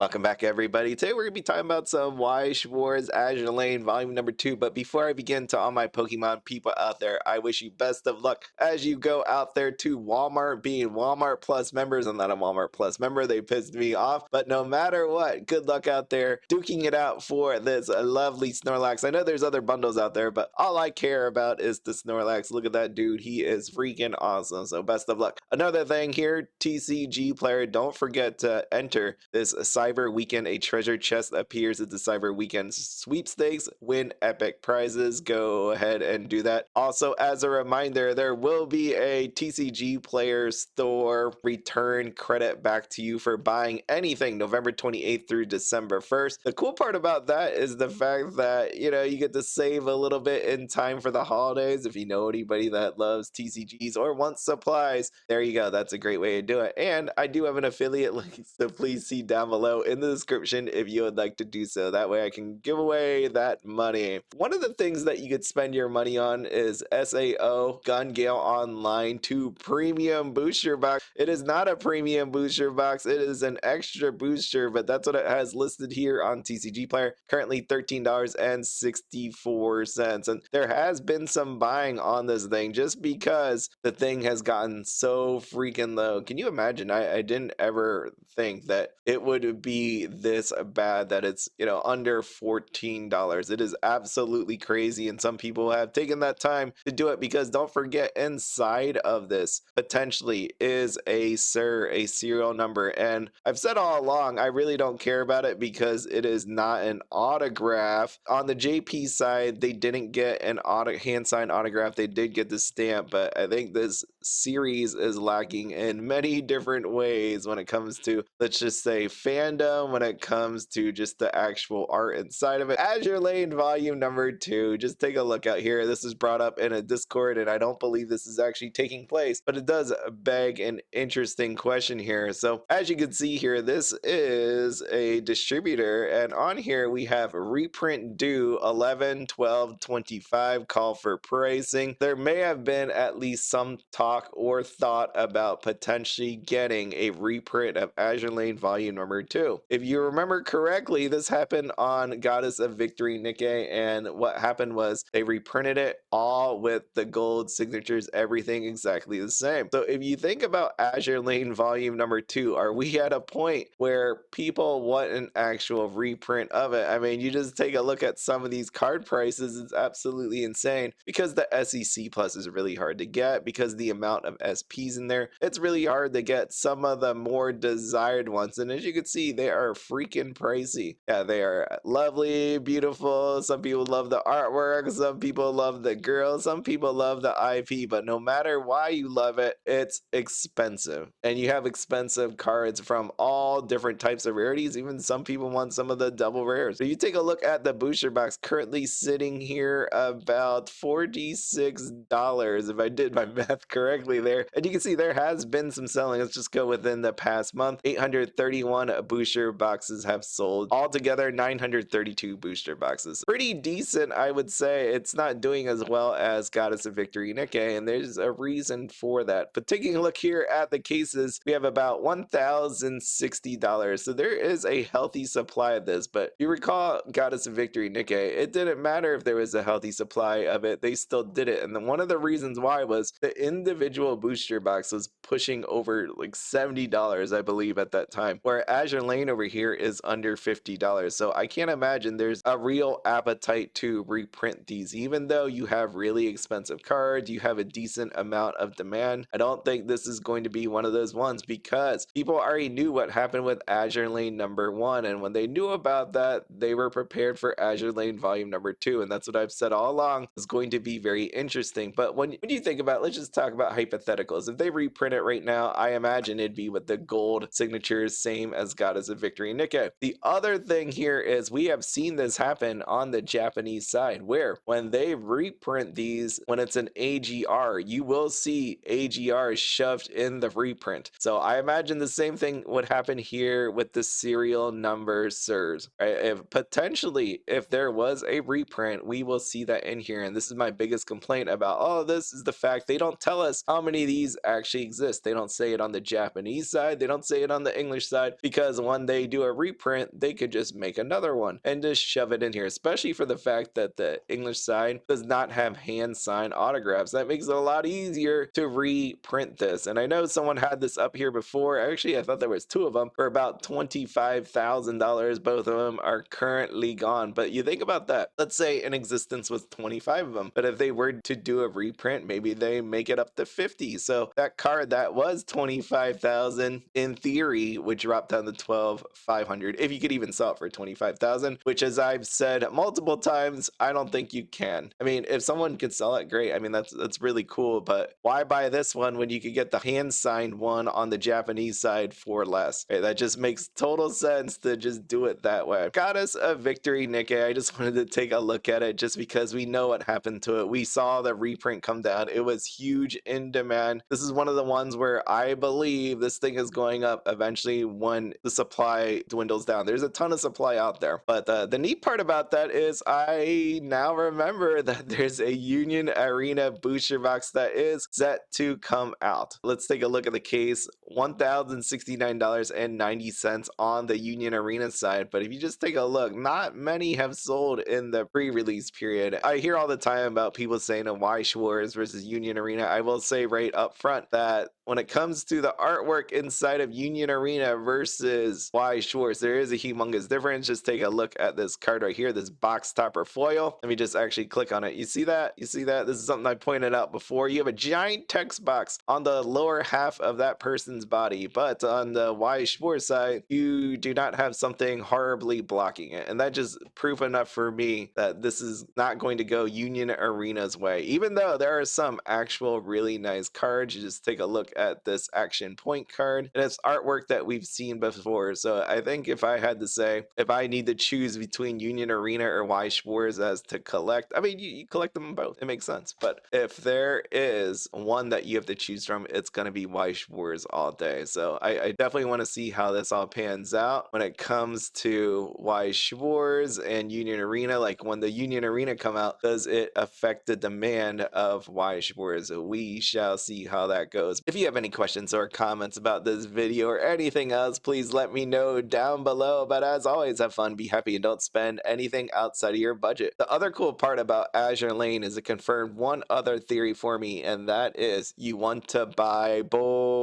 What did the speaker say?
Welcome back, everybody. Today we're going to be talking about some Weiss Schwarz Azur Lane Volume number 2. But before I begin, to all my Pokemon people out there, I wish you best of luck as you go out there to Walmart. Being Walmart Plus members, I'm not a Walmart Plus member. They pissed me off. But no matter what, good luck out there duking it out for this lovely Snorlax. I know there's other bundles out there, but all I care about is the Snorlax. Look at that dude. He is freaking awesome. So best of luck. Another thing here, TCG player, don't forget to enter this Cyber Weekend. A treasure chest appears at the Cyber Weekend sweepstakes. Win epic prizes. Go ahead and do that. Also, as a reminder, there will be a TCG player store return credit back to you for buying anything November 28th through December 1st. The cool part about that is the fact that, you get to save a little bit in time for the holidays. If you know anybody that loves TCGs or wants supplies, there you go. That's a great way to do it. And I do have an affiliate link, so please see down below in the description if you would like to do so. That way I can give away that money. One of the things that you could spend your money on is SAO Gun Gale Online 2 Premium Booster Box. It is not a premium booster box. It is an extra booster, but that's what it has listed here on TCG Player. Currently $13.64. And there has been some buying on this thing just because the thing has gotten so freaking low. Can you imagine? I didn't ever think that it would be this bad, that it's under $14. It is absolutely crazy, and some people have taken that time to do it, because don't forget, inside of this potentially is a serial number. And I've said all along, I really don't care about it because it is not an autograph. On the JP side, they didn't get an hand signed autograph. They did get the stamp, but I think this series is lacking in many different ways when it comes to, let's just say, fandom, when it comes to just the actual art inside of it. Azur Lane Volume number 2, just take a look out here. This is brought up in a Discord, and I don't believe this is actually taking place, but it does beg an interesting question here. So as you can see here, this is a distributor, and on here we have reprint due 11/12/25, call for pricing. There may have been at least some talk or thought about potentially getting a reprint of Azur Lane Volume number 2. If you remember correctly, this happened on Goddess of Victory Nikke, and what happened was they reprinted it all with the gold signatures, everything exactly the same. So if you think about Azur Lane Volume number 2, are we at a point where people want an actual reprint of it? I mean, you just take a look at some of these card prices, it's absolutely insane, because the SEC Plus is really hard to get, because the amount of SPs in there, it's really hard to get some of the more desired ones. And as you can see, they are freaking pricey. Yeah, they are lovely, beautiful. Some people love the artwork, some people love the girls, some people love the IP, but no matter why you love it, it's expensive. And you have expensive cards from all different types of rarities. Even some people want some of the double rares. So you take a look at the booster box, currently sitting here about $46, if I did my math correctly there. And you can see there has been some selling. Let's just go within the past month. 831 booster boxes have sold. Altogether, 932 booster boxes. Pretty decent, I would say. It's not doing as well as Goddess of Victory Nikke, and there's a reason for that. But taking a look here at the cases, we have about $1,060. So there is a healthy supply of this. But you recall Goddess of Victory Nikke, it didn't matter if there was a healthy supply of it, they still did it. And then one of the reasons why was the individual booster box was pushing over like $70, I believe, at that time, where Azur Lane over here is under $50. So I can't imagine there's a real appetite to reprint these. Even though you have really expensive cards, you have a decent amount of demand, I don't think this is going to be one of those ones, because people already knew what happened with Azur Lane number 1, and when they knew about that, they were prepared for Azur Lane Volume number 2, and that's what I've said all along is going to be very interesting. But when you think about, let's just talk about hypotheticals. If they reprint it right now, I imagine it'd be with the gold signatures, same as Goddess of Victory Nikke. The other thing here is we have seen this happen on the Japanese side, where when they reprint these, when it's an AGR, you will see AGR shoved in the reprint. So I imagine the same thing would happen here with the serial number SIRS, right? If potentially, if there was a reprint, we will see that in here. And this is my biggest complaint about all of this, is the fact they don't tell us us how many of these actually exist. They don't say it on the Japanese side, they don't say it on the English side, because when they do a reprint, they could just make another one and just shove it in here, especially for the fact that the English side does not have hand signed autographs. That makes it a lot easier to reprint this. And I know someone had this up here before. Actually, I thought there was two of them for about $25,000. Both of them are currently gone. But you think about that. Let's say in existence was 25 of them. But if they were to do a reprint, maybe they make it up to 50. So that card that was 25,000 in theory would drop down to 12,500 if you could even sell it for 25,000, which, as I've said multiple times, I don't think you can. I mean, if someone could sell it, great. I mean, that's really cool, but why buy this one when you could get the hand signed one on the Japanese side for less? Right, that just makes total sense to just do it that way. Goddess of Victory Nikke, I just wanted to take a look at it just because we know what happened to it. We saw the reprint come down. It was huge in demand. This is one of the ones where I believe this thing is going up eventually when the supply dwindles down. There's a ton of supply out there, but the neat part about that is I now remember that there's a Union Arena booster box that is set to come out. Let's take a look at the case. $1,069.90 on the Union Arena side, but if you just take a look, not many have sold in the pre-release period. I hear all the time about people saying a Weiss Schwarz versus Union Arena. I will say right up front that when it comes to the artwork inside of Union Arena versus Weiss Schwarz, there is a humongous difference. Just take a look at this card right here, this box topper foil. Let me just actually click on it. You see that? You see that? This is something I pointed out before. You have a giant text box on the lower half of that person's body, but on the Weiss Schwarz side, you do not have something horribly blocking it. And that just proof enough for me that this is not going to go Union Arena's way. Even though there are some actual really nice cards, you just take a look at this action point card, and it's artwork that we've seen before. So I think if I had to say, if I need to choose between Union Arena or Weiss Schwarz as to collect, I mean, you collect them both. It makes sense. But if there is one that you have to choose from, it's going to be Weiss Schwarz all day. So I definitely want to see how this all pans out when it comes to Weiss Schwarz and Union Arena. Like when the Union Arena come out, does it affect the demand of Weiss Schwarz? We shall see how that goes. If you have any questions or comments about this video or anything else, please let me know down below. But as always, have fun, be happy, and don't spend anything outside of your budget. The other cool part about Azur Lane is it confirmed one other theory for me, and that is you want to buy both